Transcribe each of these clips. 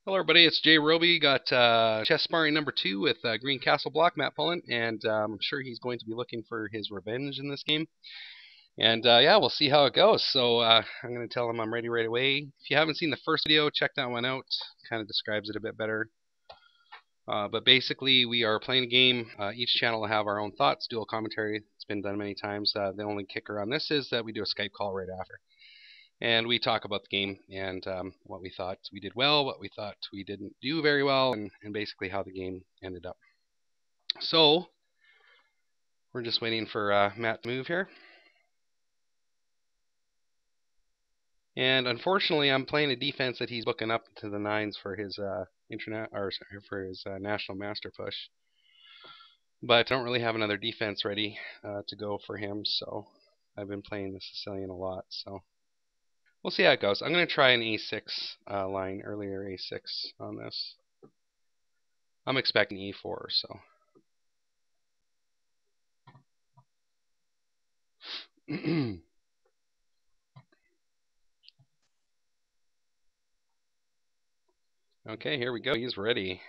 Hello everybody, it's jrobi. Got chess sparring number 2 with GreenCastleBlock, Matt Pullen, and I'm sure he's going to be looking for his revenge in this game. And yeah, we'll see how it goes. So I'm going to tell him I'm ready right away. If you haven't seen the first video, check that one out. Kind of describes it a bit better. But basically, we are playing a game. Each channel will have our own thoughts, dual commentary. It's been done many times. The only kicker on this is that we do a Skype call right after. And we talk about the game and what we thought we did well, what we thought we didn't do very well, and basically how the game ended up. So, we're just waiting for Matt to move here. And unfortunately, I'm playing a defense that he's booking up to the 9s for his national master push. But I don't really have another defense ready to go for him, so I've been playing the Sicilian a lot. So we'll see how it goes. I'm going to try an A6 line, earlier A6 on this. I'm expecting E4, so. Okay, here we go. He's ready.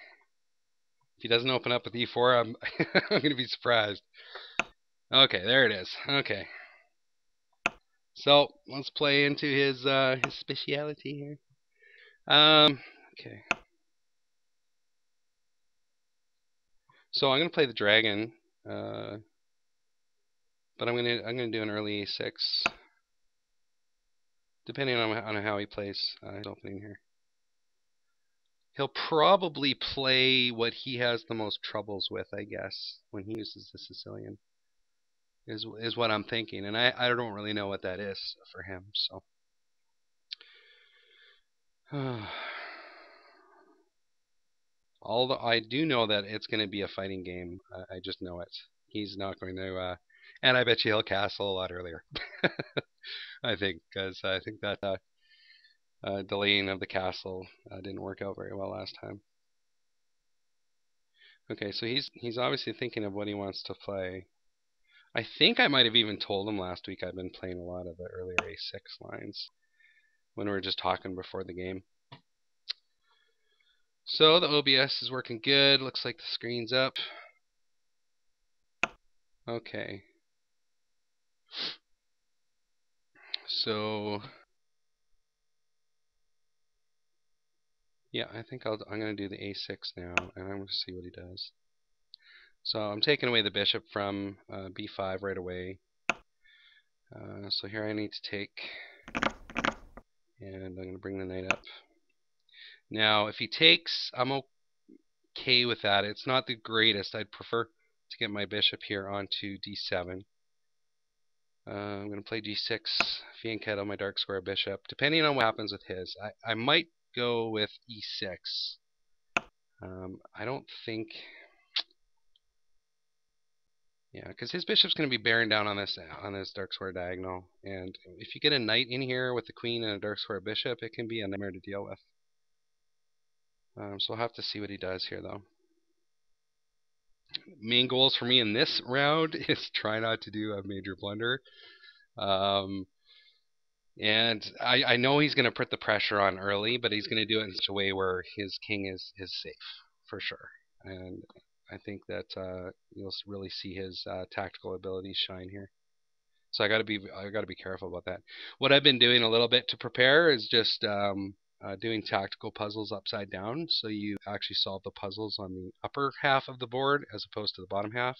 If he doesn't open up with E4, I'm I'm going to be surprised. Okay, there it is. Okay. So let's play into his speciality here. Okay. So I'm gonna play the dragon, but I'm gonna do an early A6, depending on how he plays his opening here. He'll probably play what he has the most troubles with, I guess, when he uses the Sicilian. Is what I'm thinking, and I don't really know what that is for him. So. Although I do know that it's going to be a fighting game. I just know it. He's not going to, and I bet you he'll castle a lot earlier. I think, because I think that delaying of the castle didn't work out very well last time. Okay, so he's obviously thinking of what he wants to play. I think I might have even told him last week I've been playing a lot of the earlier A6 lines when we were just talking before the game. So the OBS is working good. Looks like the screen's up. Okay. So yeah, I think I'm going to do the A6 now, and I'm going to see what he does. So I'm taking away the bishop from B5 right away. So here I need to take, and I'm going to bring the knight up. Now, if he takes, I'm okay with that. It's not the greatest. I'd prefer to get my bishop here onto D7. I'm going to play G6, fianchetto my dark square bishop. Depending on what happens with his, I might go with E6. I don't think... Yeah, because his bishop's going to be bearing down on this dark square diagonal, and if you get a knight in here with the queen and a dark square bishop, it can be a nightmare to deal with. So I'll have to see what he does here, though. Main goals for me in this round is try not to do a major blunder. And I know he's going to put the pressure on early, but he's going to do it in such a way where his king is safe, for sure. And I think that you'll really see his tactical abilities shine here. So I got to be careful about that. What I've been doing a little bit to prepare is just doing tactical puzzles upside down, so you actually solve the puzzles on the upper half of the board as opposed to the bottom half,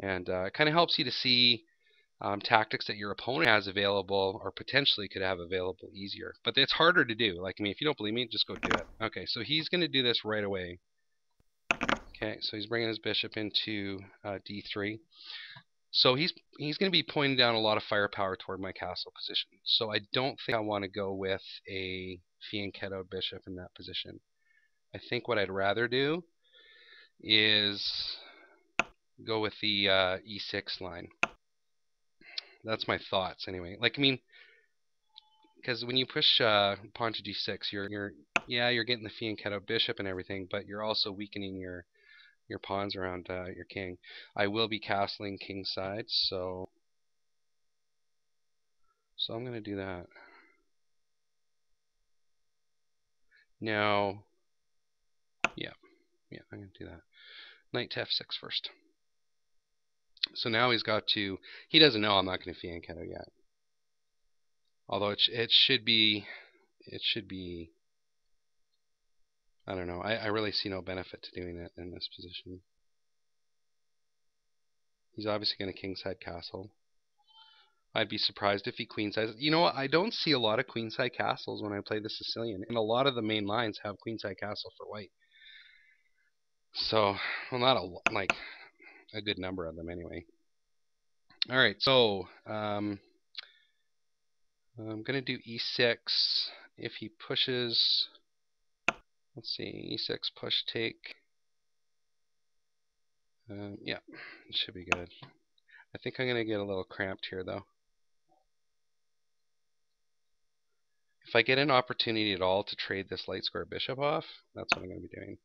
and it kind of helps you to see tactics that your opponent has available or potentially could have available easier. But it's harder to do. Like, I mean, if you don't believe me, just go do it. Okay, so he's going to do this right away. Okay, so he's bringing his bishop into D3. So he's going to be pointing down a lot of firepower toward my castle position. So I don't think I want to go with a fianchetto bishop in that position. I think what I'd rather do is go with the E6 line. That's my thoughts anyway. Like, I mean, because when you push pawn to G6, you're getting the fianchetto bishop and everything, but you're also weakening your pawns around your king. I will be castling king side, so I'm going to do that. Now, Yeah, I'm going to do that. Knight to f6 first. So now he's got to. He doesn't know I'm not going to fianchetto yet. Although it should be. It should be. I don't know. I really see no benefit to doing it in this position. He's obviously going to kingside castle. I'd be surprised if he queenside. You know what? I don't see a lot of queenside castles when I play the Sicilian, and a lot of the main lines have queenside castle for white. So, well, not like a good number of them anyway. All right, so I'm going to do e6. If he pushes, let's see, e6 push take. Yeah, it should be good. I think I'm going to get a little cramped here, though. If I get an opportunity at all to trade this light square bishop off, that's what I'm going to be doing.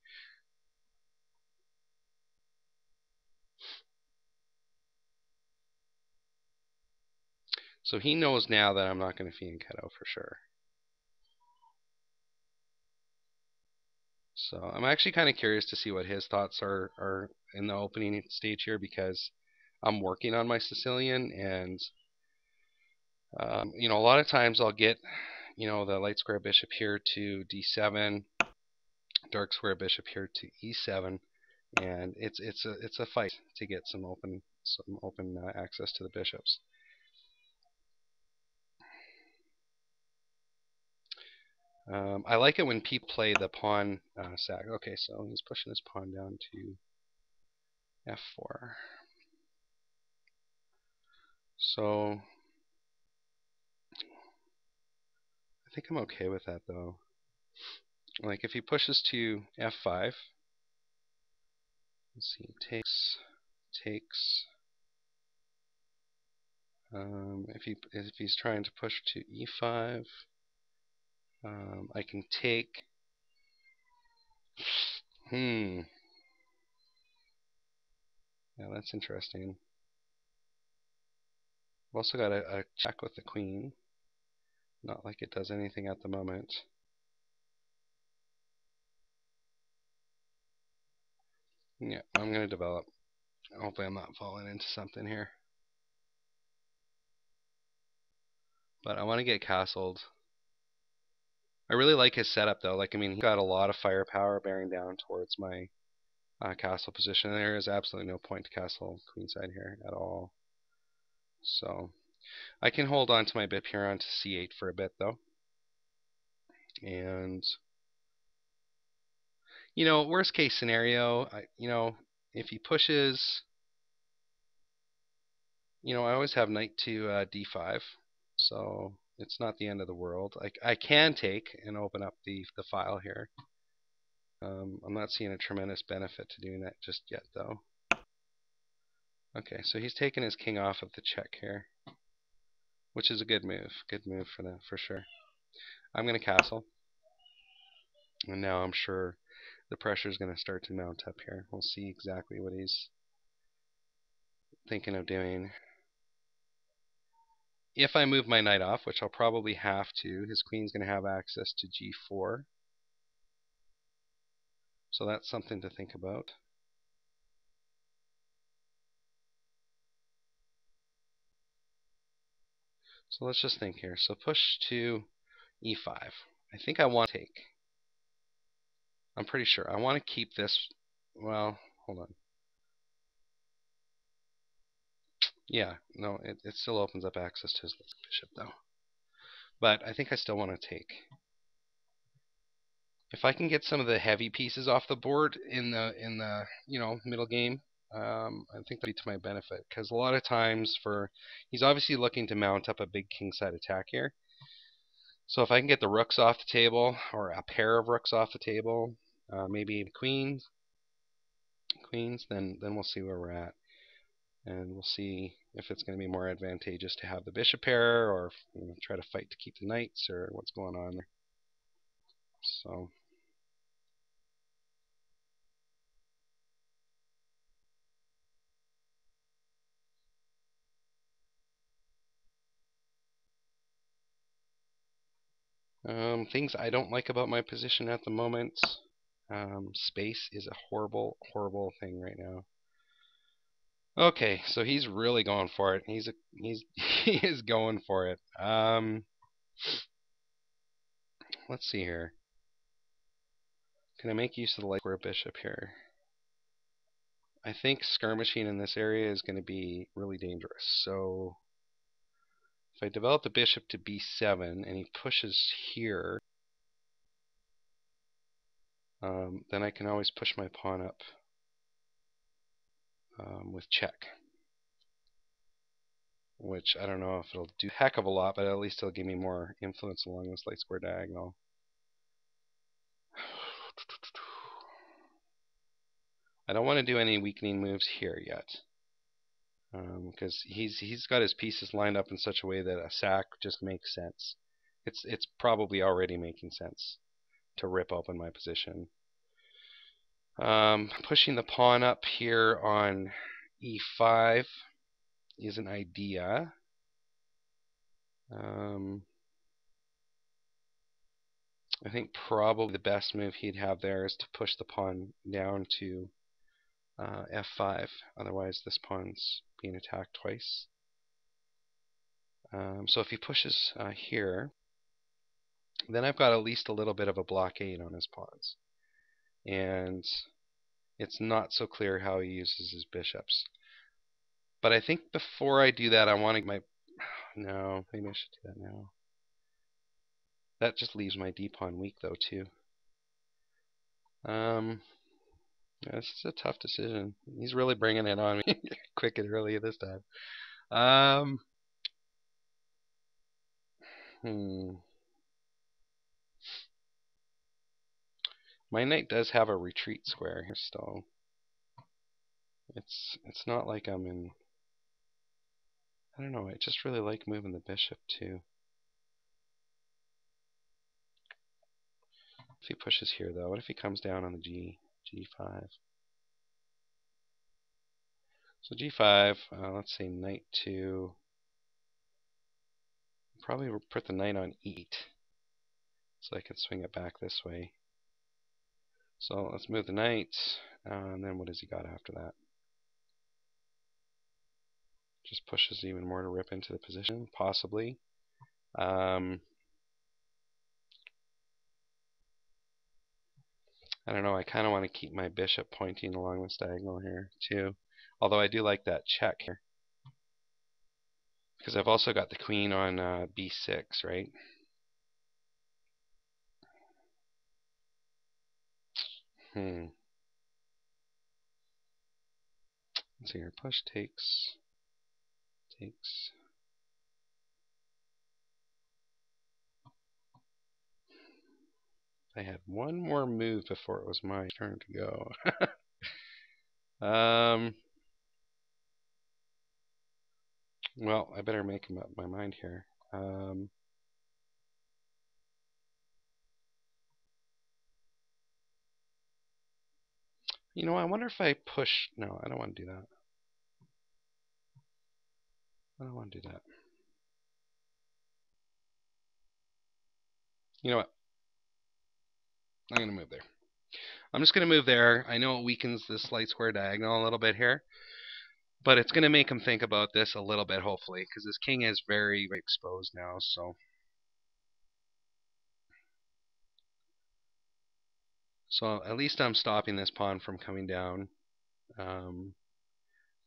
So he knows now that I'm not going to fianchetto for sure. So I'm actually kind of curious to see what his thoughts are in the opening stage here, because I'm working on my Sicilian, and you know, a lot of times I'll get, you know, the light square bishop here to d7, dark square bishop here to e7, and it's a fight to get some open access to the bishops. I like it when people play the pawn sack. Okay, so he's pushing his pawn down to f4. So I think I'm okay with that, though. Like if he pushes to f5, let's see, takes. If he's trying to push to e5, I can take. Yeah, that's interesting. I've also got a check with the queen. Not like it does anything at the moment. Yeah, I'm going to develop. Hopefully I'm not falling into something here. But I want to get castled. I really like his setup, though. Like, I mean, he's got a lot of firepower bearing down towards my castle position. There is absolutely no point to castle queenside here at all. So I can hold on to my bit here on to c8 for a bit, though. And, you know, worst case scenario, you know, if he pushes, you know, I always have knight to d5. So it's not the end of the world. I can take and open up the file here. I'm not seeing a tremendous benefit to doing that just yet, though. Okay, so he's taking his king off of the check here, which is a good move. Good move for that, for sure. I'm going to castle. And now I'm sure the pressure is going to start to mount up here. We'll see exactly what he's thinking of doing. If I move my knight off, which I'll probably have to, his queen's going to have access to g4. So that's something to think about. So let's just think here. So push to e5. I think I want to take. I'm pretty sure. I want to keep this. Well, hold on. Yeah, no, it still opens up access to his bishop, though. But I think I still want to take. If I can get some of the heavy pieces off the board in the you know, middle game, I think that'd be to my benefit, because a lot of times he's obviously looking to mount up a big kingside attack here. So if I can get the rooks off the table, or a pair of rooks off the table, maybe queens, then we'll see where we're at, and we'll see if it's going to be more advantageous to have the bishop pair, or you know, try to fight to keep the knights, or what's going on there. So. Things I don't like about my position at the moment. Space is a horrible, horrible thing right now. Okay, so he's really going for it. He is going for it. Let's see here. Can I make use of the light square bishop here? I think skirmishing in this area is going to be really dangerous. So if I develop the bishop to b7 and he pushes here, then I can always push my pawn up with check. Which I don't know if it'll do a heck of a lot, but at least it'll give me more influence along this light square diagonal. I don't want to do any weakening moves here yet, because he's got his pieces lined up in such a way that a sack just makes sense. It's probably already making sense to rip open my position. Pushing the pawn up here on e5 is an idea. I think probably the best move he'd have there is to push the pawn down to f5. Otherwise, this pawn's being attacked twice. So if he pushes here, then I've got at least a little bit of a blockade on his pawns. And it's not so clear how he uses his bishops. But I think before I do that, I want to get my... No, maybe I should do that now. That just leaves my d-pawn weak, though, too. This is a tough decision. He's really bringing it on me quick and early this time. My knight does have a retreat square here still. It's not like I'm in... I don't know, I just really like moving the bishop too. If he pushes here though, what if he comes down on the g5? So g5, let's say knight 2. Probably put the knight on e8, so I can swing it back this way. So let's move the knight, and then what has he got after that? Just pushes even more to rip into the position, possibly. I don't know, I kind of want to keep my bishop pointing along this diagonal here, too. Although I do like that check here. Because I've also got the queen on b6, right? Let's see here, push takes. I had one more move before it was my turn to go. Well, I better make up my mind here. You know, I wonder if I push... No, I don't want to do that. I don't want to do that. You know what? I'm going to move there. I'm just going to move there. I know it weakens this light square diagonal a little bit here, but it's going to make him think about this a little bit, hopefully, because his king is very, very exposed now. So at least I'm stopping this pawn from coming down.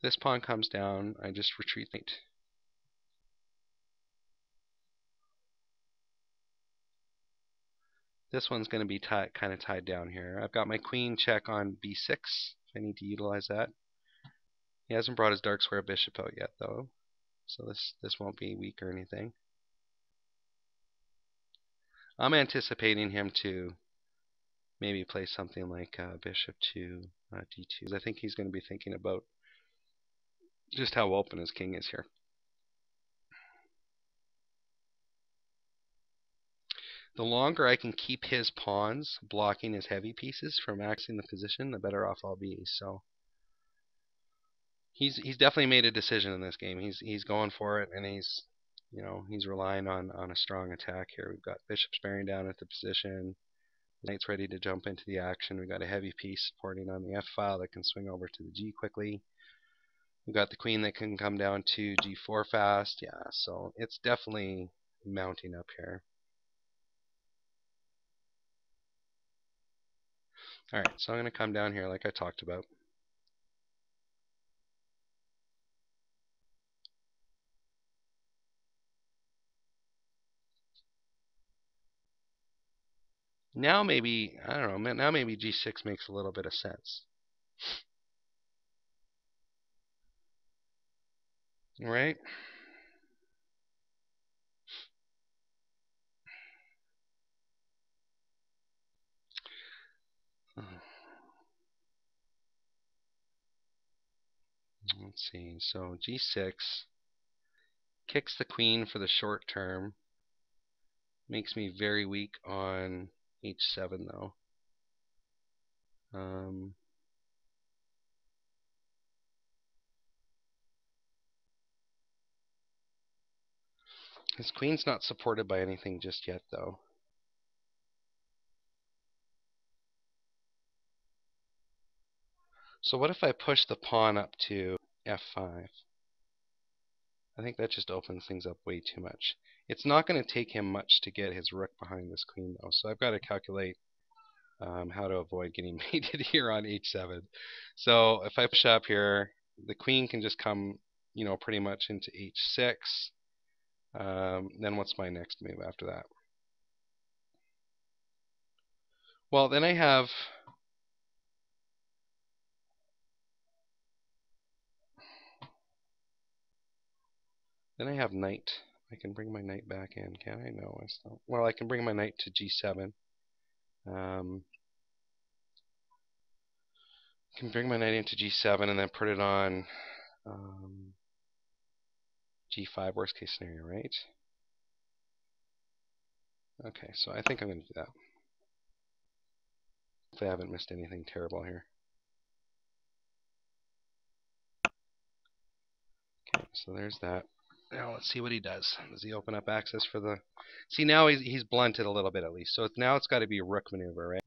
This pawn comes down, I just retreat knight. This one's going to be kind of tied down here. I've got my queen check on b6, if I need to utilize that. He hasn't brought his dark square bishop out yet, though, so this won't be weak or anything. I'm anticipating him to maybe play something like bishop to d2. I think he's going to be thinking about just how open his king is here. The longer I can keep his pawns blocking his heavy pieces from accessing the position, the better off I'll be. So he's definitely made a decision in this game. He's going for it, and he's relying on a strong attack here. We've got bishops bearing down at the position. Knight's ready to jump into the action. We got a heavy piece supporting on the F file that can swing over to the G quickly. We've got the queen that can come down to G4 fast. Yeah, so it's definitely mounting up here. Alright, so I'm going to come down here like I talked about. Now maybe, I don't know, now maybe G6 makes a little bit of sense. Right? Let's see, so G6 kicks the queen for the short term. Makes me very weak on H7 though. His queen's not supported by anything just yet though. So what if I push the pawn up to F5? I think that just opens things up way too much. It's not going to take him much to get his rook behind this queen though, so I've got to calculate how to avoid getting mated here on H7. So if I push up here, the queen can just come, you know, pretty much into H6. Then what's my next move after that? Well, then I have knight. I can bring my knight back in, can I? No, I still. Well, I can bring my knight to G7. Can bring my knight into G7 and then put it on G5, worst case scenario, right? Okay, so I think I'm going to do that. If I haven't missed anything terrible here. Okay, so there's that. Now let's see what he does. Does he open up access for the... See, now he's blunted a little bit at least. So now it's got to be a rook maneuver, right?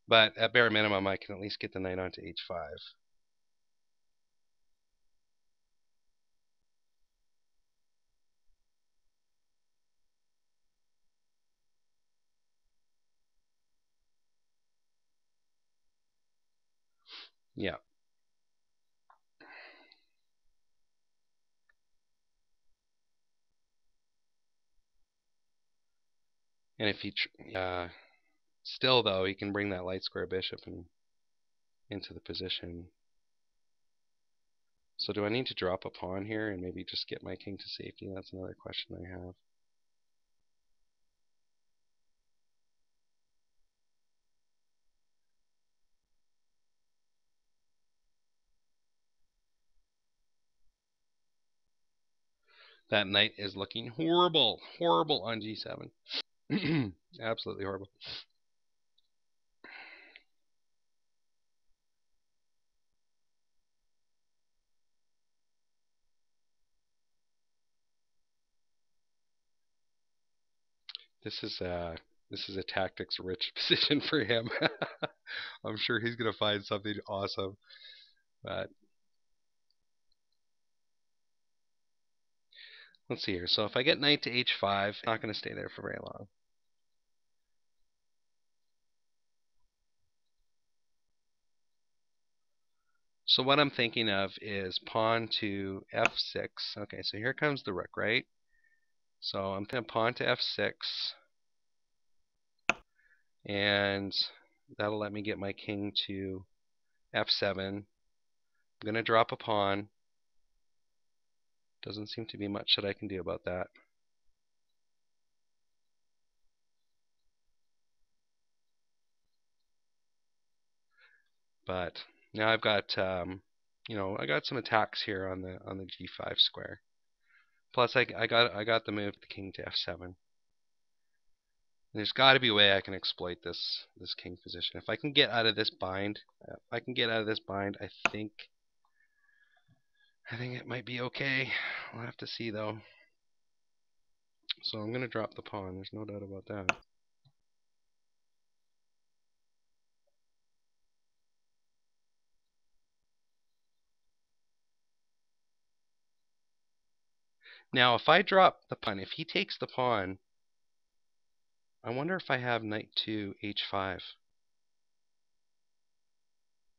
But at bare minimum, I can at least get the knight onto H5. Yeah. And if he... still, though, he can bring that light square bishop into the position. So do I need to drop a pawn here and maybe just get my king to safety? That's another question I have. That knight is looking horrible. Horrible on G7. Absolutely horrible. This is a tactics-rich position for him. I'm sure he's going to find something awesome. But let's see here. So if I get knight to H5, it's not going to stay there for very long. So what I'm thinking of is pawn to F6. Okay, so here comes the rook, right? So I'm going to pawn to F6. And that'll let me get my king to F7. I'm going to drop a pawn. Doesn't seem to be much that I can do about that. But now I've got, you know, I got some attacks here on the G5 square. Plus, I got the move the king to F7. There's got to be a way I can exploit this king position. If I can get out of this bind, I think it might be okay. We'll have to see though. So I'm going to drop the pawn. There's no doubt about that. Now, if I drop the pawn, if he takes the pawn, I wonder if I have knight to h5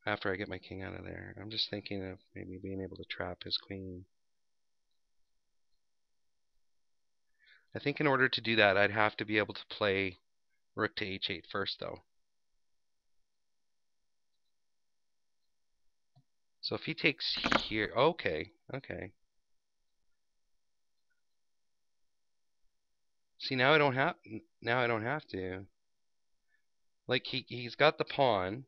after I get my king out of there. I'm just thinking of maybe being able to trap his queen. I think in order to do that, I'd have to be able to play rook to h8 first, though. So if he takes here, okay. See, now I don't have to. Like he's got the pawn.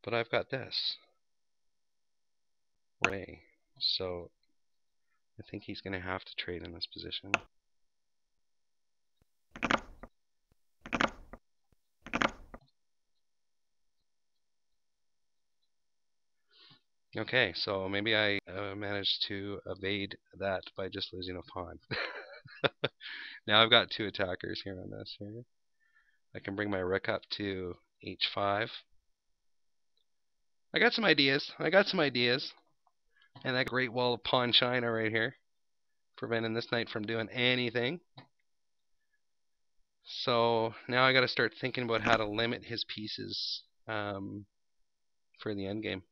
But I've got this. Ray. So I think he's going to have to trade in this position. Okay, so maybe I managed to evade that by just losing a pawn. Now I've got two attackers here on this. Here, I can bring my rook up to h5. I got some ideas. And that great wall of pawn china right here, preventing this knight from doing anything. So now I got to start thinking about how to limit his pieces for the endgame.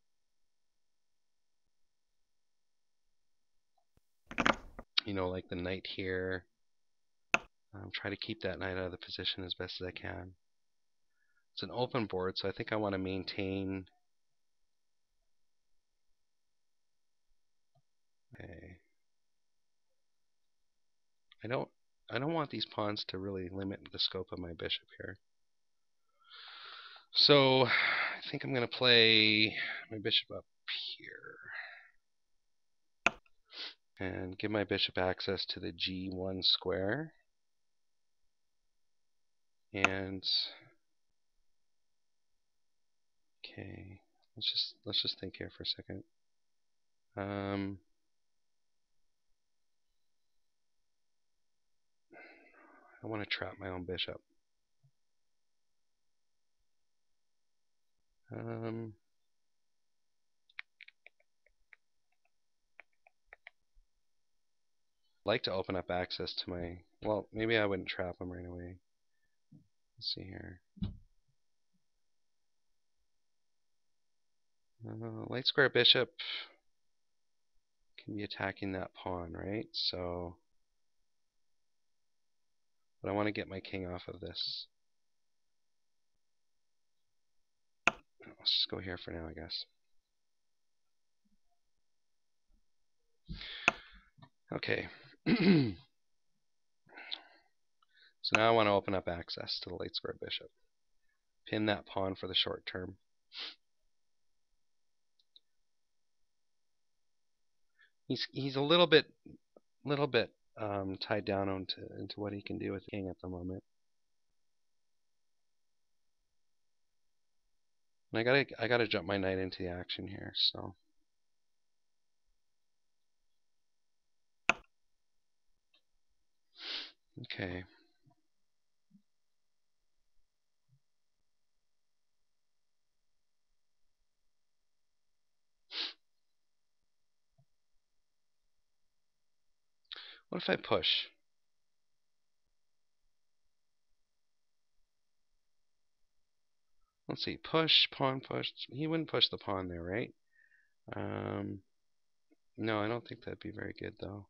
You know, like the knight here. Try to keep that knight out of the position as best as I can. It's an open board, so I think I want to maintain. Okay. I don't want these pawns to really limit the scope of my bishop here. So I think I'm going to play my bishop up here and give my bishop access to the G1 square. And okay, let's just think here for a second. I want to trap my own bishop. I'd like to open up access to my, well, maybe I wouldn't trap him right away. Let's see here. Light square bishop can be attacking that pawn, right? So, but I want to get my king off of this. Let's just go here for now, I guess. Okay. So now I want to open up access to the light square bishop. Pin that pawn for the short term. He's a little bit tied down into what he can do with the king at the moment. And I gotta jump my knight into the action here, so. Okay. What if I push? Let's see, push, pawn push. He wouldn't push the pawn there, right? No, I don't think that'd be very good, though.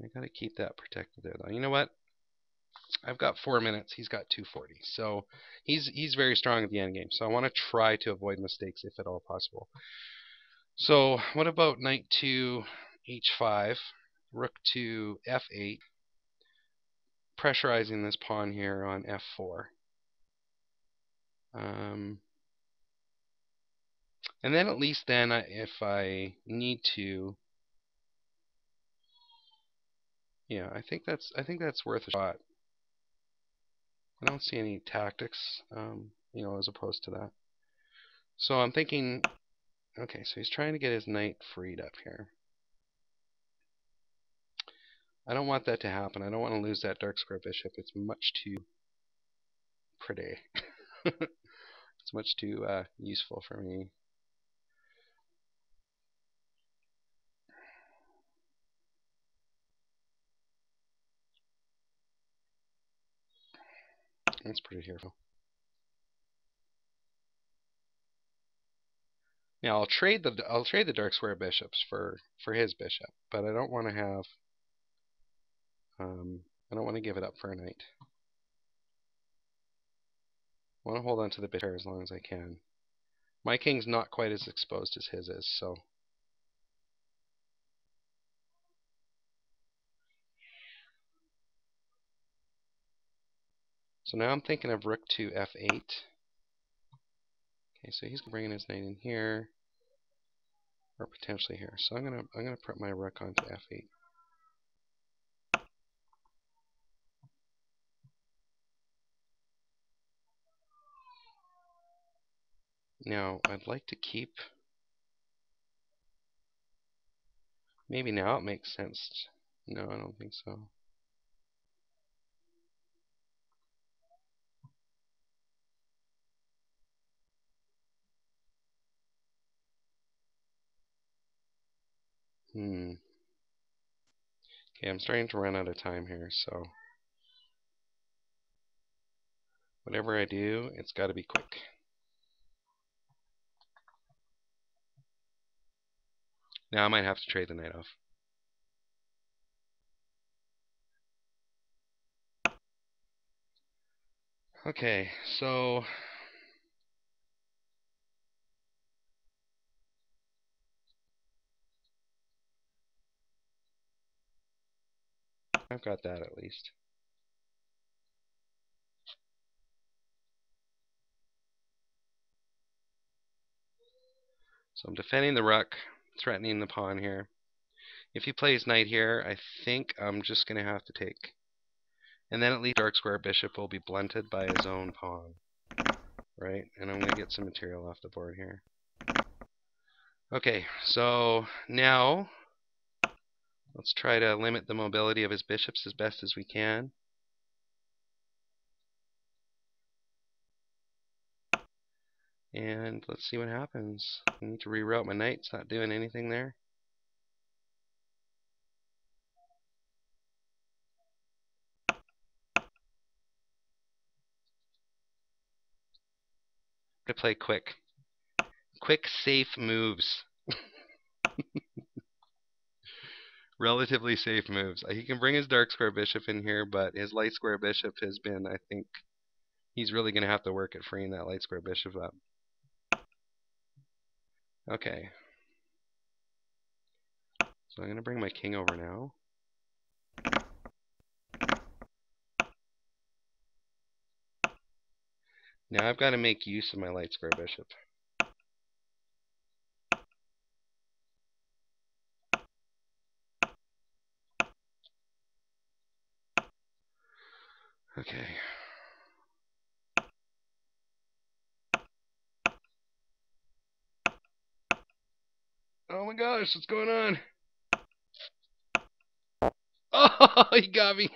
I gotta keep that protected there, though. You know what? I've got 4 minutes. He's got 240. So he's very strong at the end game. So I want to try to avoid mistakes if at all possible. So what about knight to h5, rook to f8, pressurizing this pawn here on f4. And then at least then, if I need to, yeah, I think that's worth a shot. I don't see any tactics, you know, as opposed to that. So I'm thinking, okay, so he's trying to get his knight freed up here. I don't want that to happen. I don't want to lose that dark square bishop. It's much too pretty. It's much too useful for me. That's pretty here. Now I'll trade the dark square bishops for his bishop, but I don't want to have I don't want to give it up for a knight. I want to hold on to the bishop as long as I can. My king's not quite as exposed as his is, so now I'm thinking of rook to f8. Okay, so he's bringing his knight in here, or potentially here. So I'm gonna put my rook onto f8. Now I'd like to keep. Maybe now it makes sense. No, I don't think so. Okay, I'm starting to run out of time here, so whatever I do, it's got to be quick. Now I might have to trade the knight off. Okay, so I've got that at least. So I'm defending the rook, threatening the pawn here. If he plays knight here, I think I'm just going to have to take. And then at least dark square bishop will be blunted by his own pawn. Right? And I'm going to get some material off the board here. Okay, so now let's try to limit the mobility of his bishops as best as we can. And let's see what happens. I need to reroute my knight. It's not doing anything there. To play quick. Quick, safe moves. Relatively safe moves. He can bring his dark square bishop in here, but his light square bishop has been, I think, he's really going to have to work at freeing that light square bishop up. Okay. So I'm going to bring my king over now. Now I've got to make use of my light square bishop. Okay. Oh my gosh, what's going on? Oh, he got me.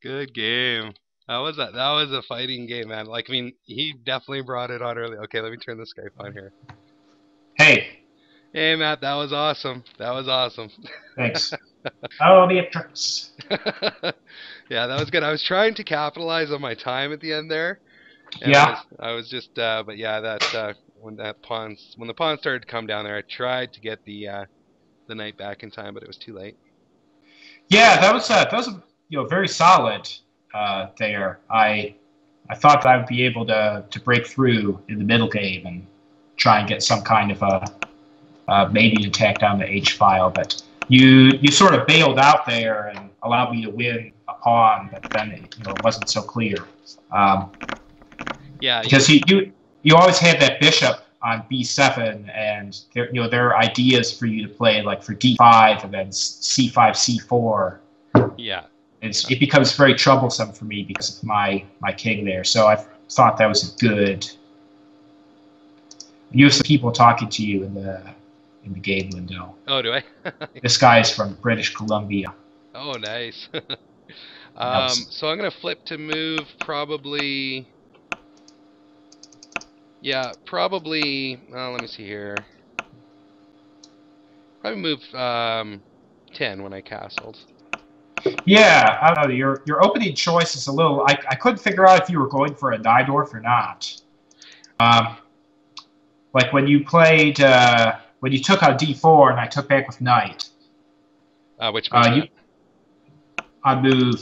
Good game. That was a fighting game, man. Like, I mean, he definitely brought it on early. Okay, let me turn the Skype on here. Hey. Hey, Matt, that was awesome. That was awesome. Thanks. Oh, Beatrix. Yeah, that was good. I was trying to capitalize on my time at the end there. And yeah. I was just, but yeah, that when the pawn started to come down there, I tried to get the knight back in time, but it was too late. Yeah, that was very solid there. I thought that I would be able to break through in the middle game and try and get some kind of a maybe attack down the H file, but you sort of bailed out there and allowed me to win a pawn, but then it wasn't so clear. Yeah, because you always had that bishop on b7, and there are ideas for you to play, like for d5 and then c5, c4. Yeah. It becomes very troublesome for me because of my king there. So I thought that was a good. You have some people talking to you in the game window. Oh, do I? This guy is from British Columbia. Oh, nice. So I'm going to flip to move probably... Yeah, probably... let me see here. Probably move 10 when I castled. Yeah, I don't know. Your opening choice is a little... I couldn't figure out if you were going for a Najdorf or not. Like when you played... when you took out d4 and I took back with knight. Which move? On move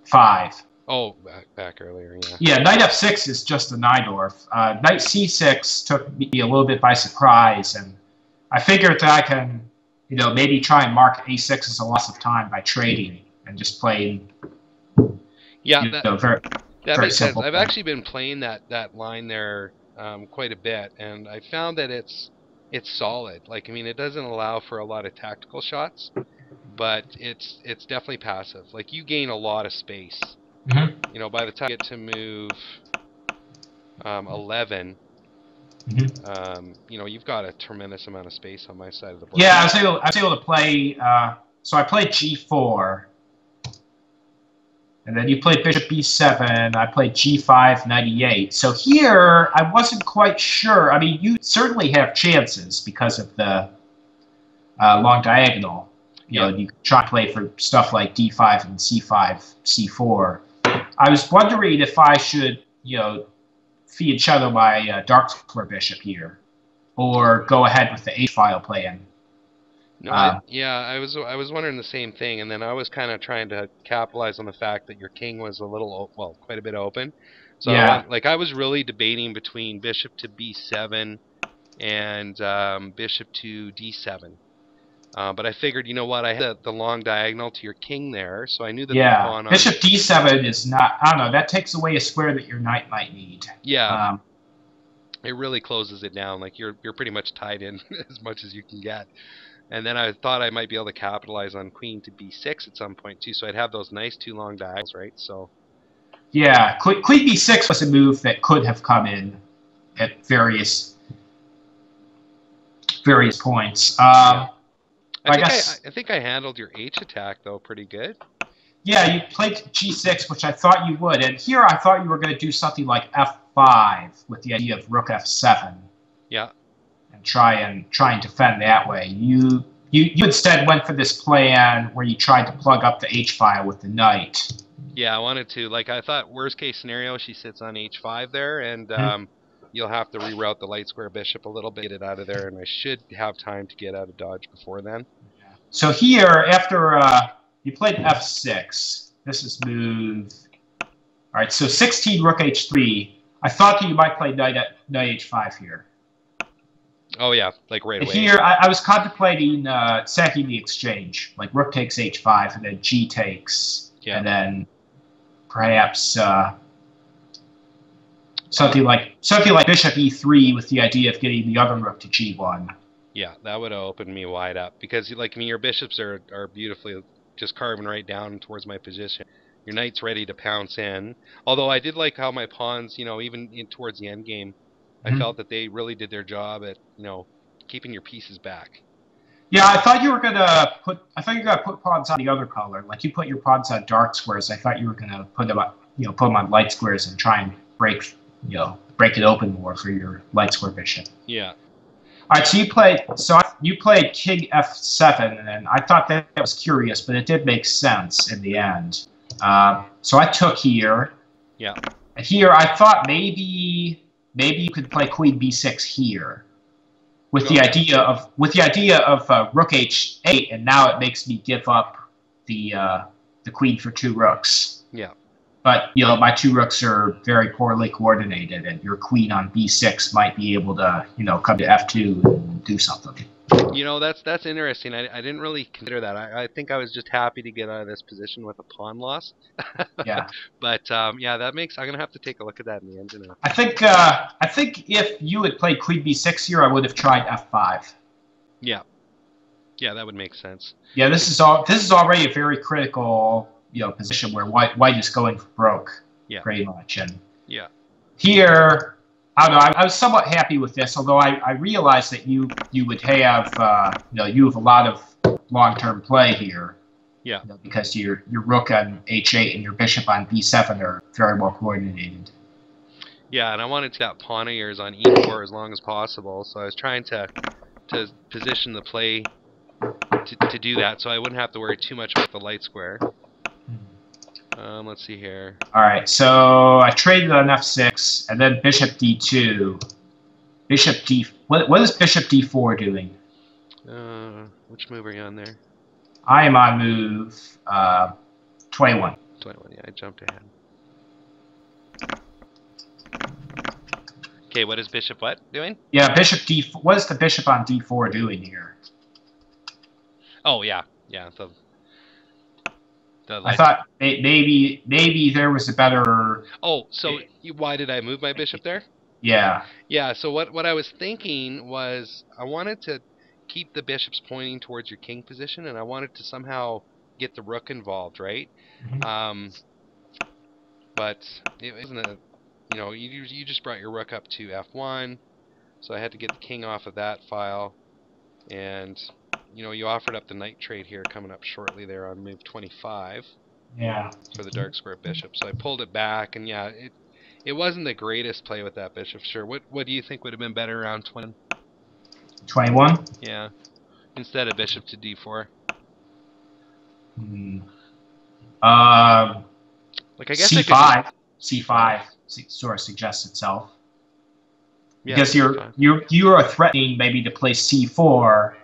5. Oh, back earlier, yeah. Yeah, knight f6 is just a Najdorf. Knight c6 took me a little bit by surprise, and I figured that I can, maybe try and mark a6 as a loss of time by trading and just playing. Yeah, that makes sense. I've play. actually been playing that line there quite a bit, and I found that it's solid. Like, I mean, it doesn't allow for a lot of tactical shots, but it's definitely passive. Like, you gain a lot of space. Mm-hmm. By the time you get to move 11, you've got a tremendous amount of space on my side of the board. Yeah, I was able to play. So I played g4, and then you played bishop b7. I played g5 knight e8. So here I wasn't quite sure. I mean, you certainly have chances because of the long diagonal. You try to play for stuff like d5 and c5, c4. I was wondering if I should, feed shadow my dark square bishop here, or go ahead with the h-file plan. No, I was wondering the same thing, and then I was kind of trying to capitalize on the fact that your king was a little, quite a bit open. So yeah. I was really debating between bishop to b7 and bishop to d7. But I figured, you know what, I had the long diagonal to your king there, so I knew that the pawn on... Bishop d7 is not... I don't know, that takes away a square that your knight might need. Yeah. It really closes it down. Like, you're pretty much tied in as much as you can get. And then I thought I might be able to capitalize on queen to b6 at some point, too, so I'd have those nice two long diagonals, right? So... Yeah, queen b6 was a move that could have come in at various points. Yeah. I think I handled your H attack, though, pretty good. Yeah, you played g6, which I thought you would. And here I thought you were going to do something like f5 with the idea of rook f7. Yeah. And try and defend that way. You instead went for this plan where you tried to plug up the h-file with the knight. Yeah, I wanted to. Like, I thought worst case scenario, she sits on h5 there, and you'll have to reroute the light square bishop a little bit, get it out of there, and I should have time to get out of dodge before then. So here, after you played f6, this is move... All right, so 16 rook h3. I thought that you might play knight h5 here. Oh, yeah, like right away. Here, I was contemplating sacking the exchange, like rook takes h5, and then g takes, and then perhaps... Something like bishop e3 with the idea of getting the other rook to g1. Yeah, that would have opened me wide up because, like, I mean, your bishops are beautifully just carving right down towards my position. Your knight's ready to pounce in. Although I did like how my pawns, even towards the end game, I felt that they really did their job at, keeping your pieces back. Yeah, I thought you were gonna put pawns on the other color. Like you put your pawns on dark squares. I thought you were gonna put them on light squares and try and break it open more for your light square bishop. Yeah. All right, so you played king f7, and I thought that was curious, but it did make sense in the end. So I took here. Yeah. Here, I thought maybe you could play queen b6 here, with the idea of rook h8, and now it makes me give up the queen for two rooks. Yeah. But, my two rooks are very poorly coordinated, and your queen on b6 might be able to, come to f2 and do something. That's interesting. I didn't really consider that. I think I was just happy to get out of this position with a pawn loss. Yeah. But, yeah, I'm going to have to take a look at that in the end. I think if you had played queen b6 here, I would have tried f5. Yeah. Yeah, that would make sense. Yeah, this is already a very critical... position where white is going for broke, pretty much. And here, I don't know, I was somewhat happy with this, although I realized that you would have, you have a lot of long-term play here. Yeah. Because your rook on h8 and your bishop on b7 are very well coordinated. Yeah, and I wanted that pawn of yours on e4 as long as possible, so I was trying to position the play to do that, so I wouldn't have to worry too much about the light square. Let's see here. All right, so I traded on f6, and then bishop d2. Bishop d. What is bishop d4 doing? Which move are you on there? I am on move 21. 21. Yeah, I jumped ahead. Okay, what is bishop what doing? Yeah, bishop d4. What is the bishop on d4 doing here? Oh yeah. I thought maybe there was a better. Oh, so why did I move my bishop there? Yeah. Yeah. So what I was thinking was I wanted to keep the bishops pointing towards your king position, and I wanted to somehow get the rook involved, right? Mm-hmm. But it wasn't a, you just brought your rook up to f1, so I had to get the king off of that file, and you offered up the knight trade here coming up shortly there on move 25. Yeah. For the dark square bishop, so I pulled it back, and yeah, it wasn't the greatest play with that bishop. Sure. What do you think would have been better around 21? Yeah. Instead of bishop to d4. Like I guess c5. C5 sort of suggests itself. Yeah, because you are threatening maybe to play c4,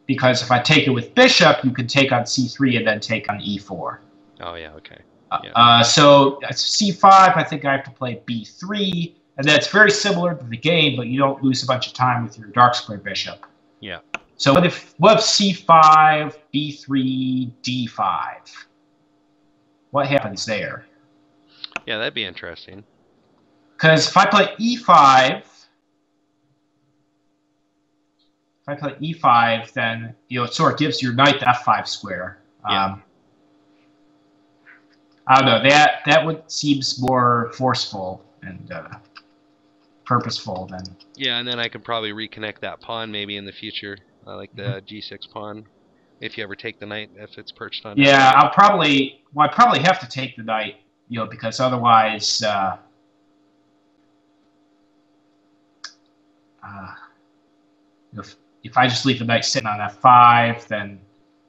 because if I take it with bishop, you can take on c3 and then take on e4. Oh yeah, okay. Yeah. So c5, I think I have to play b3, and that's very similar to the game, but you don't lose a bunch of time with your dark square bishop. Yeah. So what if c5, b3, d5? What happens there? Yeah, that'd be interesting. Because if I play e5, then it sort of gives your knight the f5 square. Yeah. I don't know. That would seems more forceful and purposeful than. Yeah, and then I could probably reconnect that pawn maybe in the future, like the g6 pawn, if you ever take the knight if it's perched on. Yeah, I probably have to take the knight, because otherwise, if I just leave the knight sitting on f5, then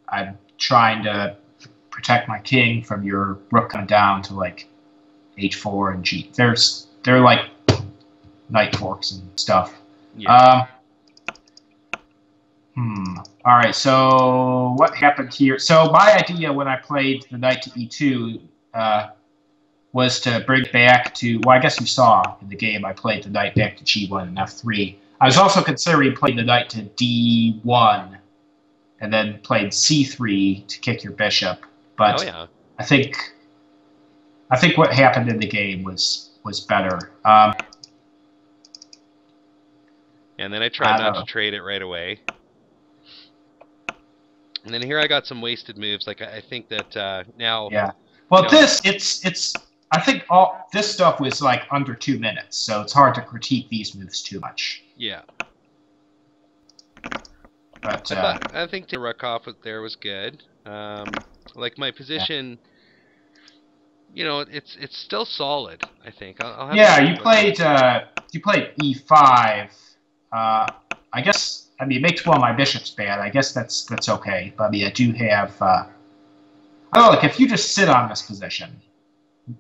I'm trying to protect my king from your rook coming down to like h4 and g. They're like knight forks and stuff. Yeah. All right. So what happened here? So my idea when I played the knight to e2 was to bring it back to. Well, I guess you saw in the game I played the knight back to g1 and f3. I was also considering playing the knight to d1, and then played c3 to kick your bishop. But I think what happened in the game was better. And then I tried not to trade it right away. And then here I got some wasted moves. Like I think that now. Yeah. Well, it's. I think all this stuff was like under 2 minutes, so it's hard to critique these moves too much. Yeah. But I think the Rukov there was good. Like my position, it's still solid. I think. I'll have you played e5. I guess. I mean, it makes one of my bishops bad. I guess that's okay. But I mean, I do have. I don't know. Like if you just sit on this position,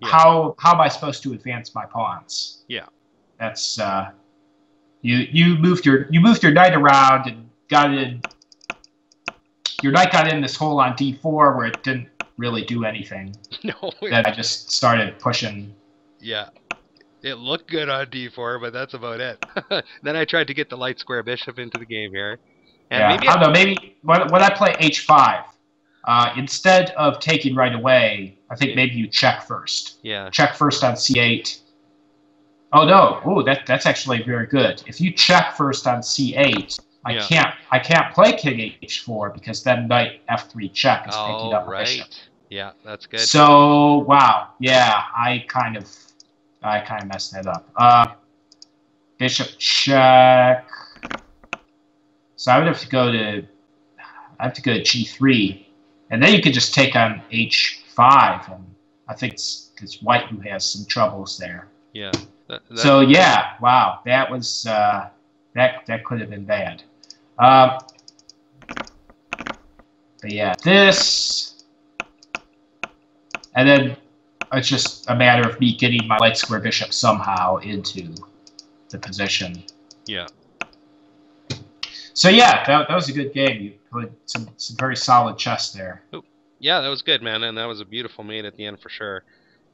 how am I supposed to advance my pawns? Yeah. That's you moved your knight around and got in. Your knight got in this hole on d4 where it didn't really do anything. No. Then I just started pushing. Yeah. It looked good on d4, but that's about it. Then I tried to get the light square bishop into the game here. And I don't know. Maybe when I play h5, instead of taking right away, I think maybe you check first. Yeah. Check first on c8. Oh no! Oh, that's actually very good. If you check first on c8, I can't play king h4 because then knight f3 check is picking up a bishop. Yeah, that's good. So wow, yeah, I kind of messed that up. Bishop check. So I would have to go to g3. And then you could just take on h5, and I think it's white who has some troubles there. Yeah. So yeah, wow, that was that could have been bad. But yeah, this, and then it's just a matter of me getting my light square bishop somehow into the position. Yeah. So yeah, that was a good game. You put some very solid chess there. Ooh. Yeah, that was good, man, and that was a beautiful mate at the end for sure.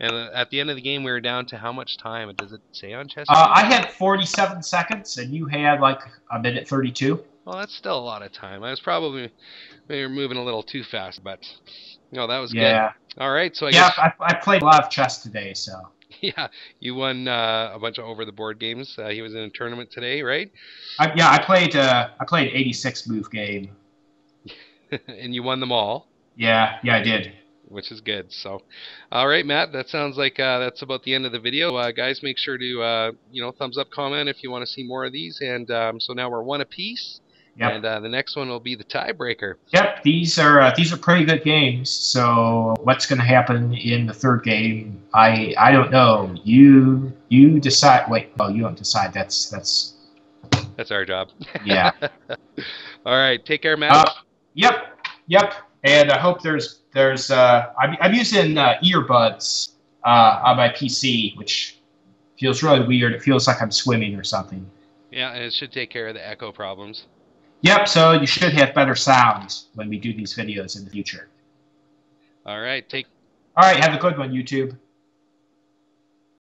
And at the end of the game, we were down to how much time? Does it say on ChessCube? I had 47 seconds, and you had like a minute 32. Well, that's still a lot of time. I was probably maybe moving a little too fast, but no, that was good. All right, so I guess I played a lot of chess today, so. Yeah, you won a bunch of over-the-board games. He was in a tournament today, right? I played 86 move game. And you won them all. Yeah, I did. Which is good. So, all right, Matt, that sounds like that's about the end of the video. Guys, make sure to thumbs up, comment if you want to see more of these. And so now we're one apiece. Yep. And the next one will be the tiebreaker. Yep, these are pretty good games. So what's going to happen in the third game? I don't know. You decide. Wait, no, you don't decide. That's our job. Yeah. All right, take care, Matt. Yep. And I hope there's I'm using earbuds on my PC, which feels really weird. It feels like I'm swimming or something. Yeah, and it should take care of the echo problems. Yep, so you should have better sound when we do these videos in the future. All right, All right, have a good one, YouTube.